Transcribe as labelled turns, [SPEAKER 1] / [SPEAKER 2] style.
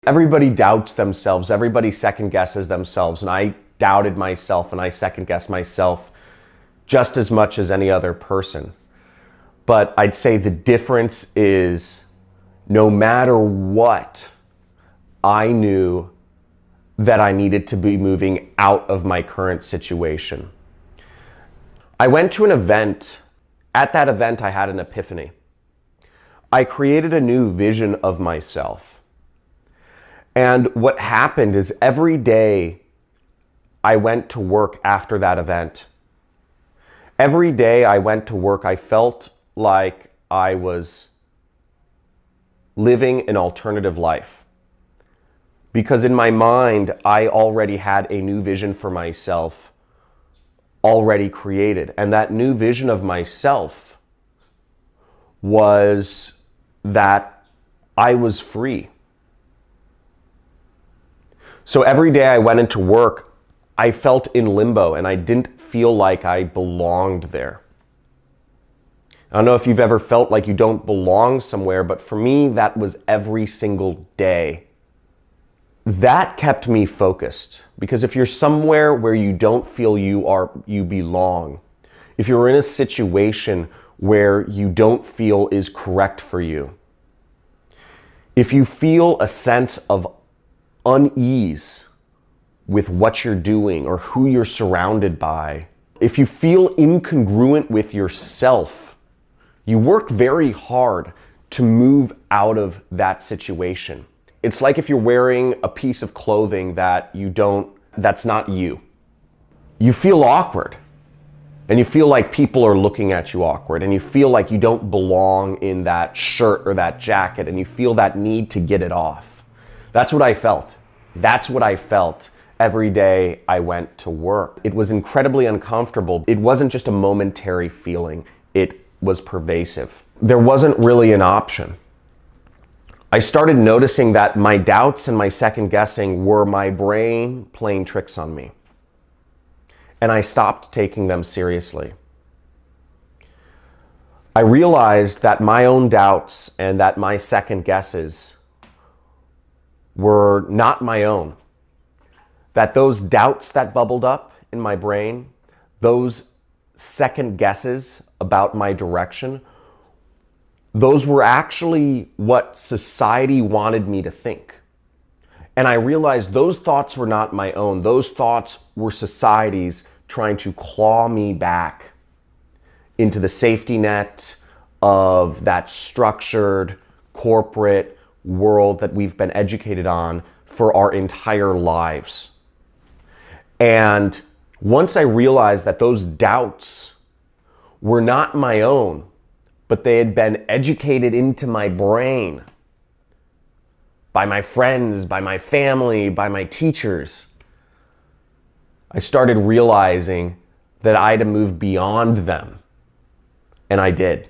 [SPEAKER 1] Everybody doubts themselves. Everybody second guesses themselves. And I doubted myself and I second guessed myself just as much as any other person. But I'd say the difference is no matter what, I knew that I needed to be moving out of my current situation. I went to an event. At that event, I had an epiphany. I created a new vision of myself. And what happened is every day I went to work after that event. Every day I went to work, I felt like I was living an alternative life. Because in my mind, I already had a new vision for myself already created. And that new vision of myself was that I was free. So every day I went into work, I felt in limbo and I didn't feel like I belonged there. I don't know if you've ever felt like you don't belong somewhere, but for me, that was every single day. That kept me focused, because if you're somewhere where you don't feel you belong, if you're in a situation where you don't feel is correct for you, if you feel a sense of unease with what you're doing or who you're surrounded by, if you feel incongruent with yourself, you work very hard to move out of that situation. It's like if you're wearing a piece of clothing that's not you. You feel awkward, and you feel like people are looking at you awkward, and you feel like you don't belong in that shirt or that jacket, and you feel that need to get it off. That's what I felt. That's what I felt every day I went to work. It was incredibly uncomfortable. It wasn't just a momentary feeling. It was pervasive. There wasn't really an option. I started noticing that my doubts and my second guessing were my brain playing tricks on me. And I stopped taking them seriously. I realized that my own doubts and that my second guesses were not my own. That those doubts that bubbled up in my brain, those second guesses about my direction, those were actually what society wanted me to think. And I realized those thoughts were not my own. Those thoughts were society's trying to claw me back into the safety net of that structured corporate world that we've been educated on for our entire lives. And once I realized that those doubts were not my own, but they had been educated into my brain by my friends, by my family, by my teachers, I started realizing that I had to move beyond them. And I did.